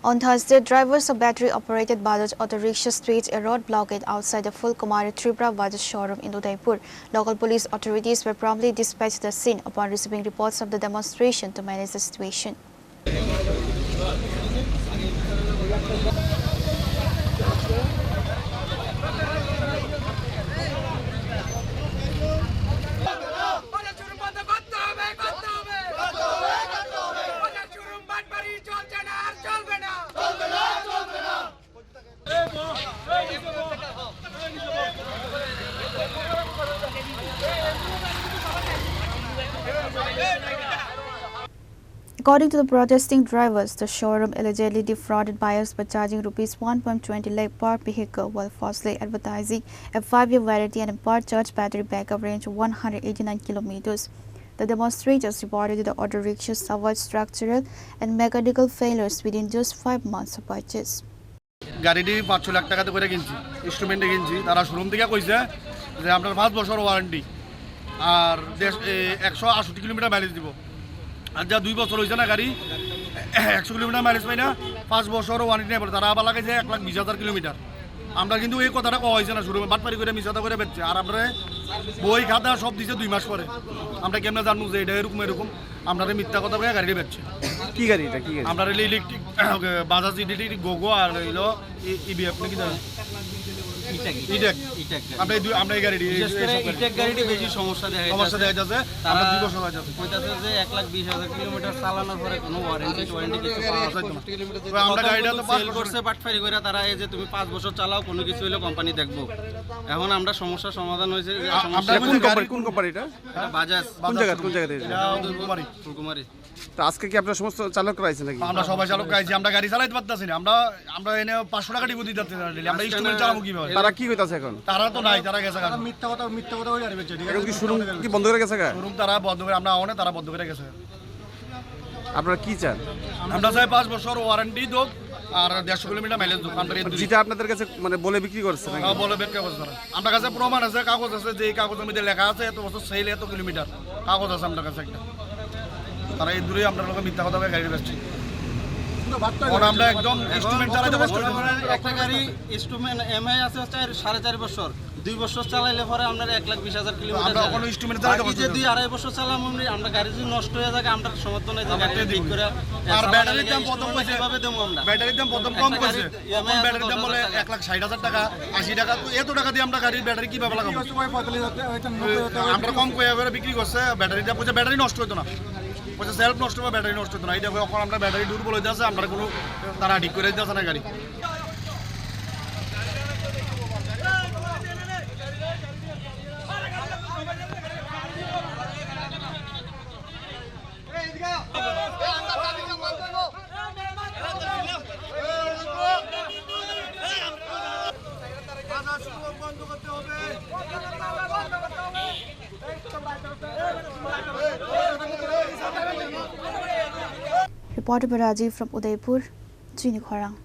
On Thursday, drivers of battery-operated Bajaj auto rickshaws staged a road blockade outside the full Kumari Tripura Bajaj showroom in Udaipur. Local police authorities were promptly dispatched to the scene upon receiving reports of the demonstration to manage the situation. According to the protesting drivers, the showroom allegedly defrauded buyers by charging Rs 1.20 lakh per vehicle while falsely advertising a 5-year warranty and a per-charge battery backup range of 189 kilometers. The demonstrators reported that the auto rickshaws suffered structural and mechanical failures within just 5 months of purchase. গাড়িটি 500 লাখ টাকাতে করে কিনছি, ইনস্ট্রুমেন্টে কিনছি। তারা showroom থেকে কইছে যে আপনার 5 বছর ওয়ারেন্টি আর 168 কিলোমিটার মাইলেজ দিব। আর যা 2 বছর হইছে না গাড়ি 100 কিলোমিটার মাইলেজ পাই না, 5 বছর ওয়ারেন্টি নেই বলে তারা আবার লাগাইছে 1,20,000 কিলোমিটার। আমরা কিন্তু এই কথাটা কওয়া হয়েছে না, শোরুমে বাটপারি করে মিছাতা করে বেচছে। আর আপনারা বই খাতা সব দিছে 2 মাস পরে। আমরা কেমনে জানবো যে এটা এরকম আমরা মিথ্যা কথা বলে গাড়িটা বেচছে। কি গাড়ি এটা কি গাড়ি? আমরা ইলেকট্রিক বাজাজ ইলেকট্রিক গোগো আর হইলো ইবিএফ নাকি জানেন? ইটেক। আমরা এই গাড়িটি ইটেক গাড়িটি বেশি সমস্যা দেখা যাচ্ছে। আমরা 2 বছর হয়ে যাচ্ছে। কইতাছে যে 1,20,000 কিলোমিটার চালানোর পরে কোনো ওয়ারেন্টি কিছু পাওয়া যায় না। আমরা গাড়িটা তো সেল করছে বাটফারি করে তারা এই যে তুমি 5 বছর চালাও কোনো কিছু হইলো কোম্পানি দেখবো। এখন আমরা সমস্যার সমাধান হয়েছে যে সমস্যা কোন কোম্পানিটা? বাজাজ। কোন জায়গাতে? কুমারী। তো আজকে কি আপনারা সমস্ত চালকরা আইছেন নাকি? আমরা সবাই চালক আইছি, আমরা গাড়ি চালাইতে পারতাছি না। আমরা এনে 500 টাকা ডিপোজিট দিতে পারি। আমরা ইনস্ট্রুমেন্ট চালাবো কিভাবে? তারা কি কইতাছে এখন? তারা তো নাই, তারা গেছে গাড়ি। মিথ্যা কথা ওই গাড়ি বেচে। এখন কি শোরুম কি বন্ধ করে গেছে? শোরুম তারা বন্ধ করে, আমরা অনে তারা বন্ধ করে গেছে। আপনারা কি চান? আমরা চাই 5 বছর ওয়ারেন্টি দোক আর 150 কিলোমিটার মাইলেজ দোক। আমরা যেটা আপনাদের কাছে মানে বলে বিক্রি করছে নাকি? বলে বের কাগজ ধরে। আমরা কাছে প্রমাণ আছে, কাগজ আছে, যে কাগজের মধ্যে লেখা আছে এত বছর সেল এত কিলোমিটার কাগজ আছে আমাদের কাছে একটা। তারা এই দূরে আমরা লোক মিথ্যা কথা বলে গাড়ি বেচছি। আমরা একদম ইনস্ট্রুমেন্ট চালাতে কষ্ট করে। একটা গাড়ি ইনস্ট্রুমেন্ট এমআই আছে 4.5 বছর, 2 বছর চালাইলে পরে আপনার 1,20,000 কিলোমিটার। আমরা কোনো ইনস্ট্রুমেন্ট চালাতে কষ্ট যে 2-2.5 বছর চালাম আমরা গাড়ি যদি নষ্ট হয়ে যায় আমরা সমর্থন এই যে গাড়ি ঠিক করে। আর ব্যাটারির দাম প্রথম কইছে কিভাবে দেবো আমরা? ব্যাটারির দাম প্রথম কম কইছে। এখন ব্যাটারির দাম বলে 1,60,000 টাকা, 80 টাকা। তো এত টাকা দিয়ে আমরা গাড়ির ব্যাটারি কিভাবে লাগাবো? আমরা কম কইয়া করে বিক্রি করছে। ব্যাটারিটা কইছে ব্যাটারি নষ্ট হতো না, কইছে সেলফ নষ্ট হবে, ব্যাটারি নষ্ট হতো না। এইটা এখন আমরা ব্যাটারি দুর্বল হয়ে যাচ্ছে, আমরা কোনো তারা ঠিক করে দিতেছে না গাড়ি। Reporter by Rajiv from Udaipur, Jini Khorang.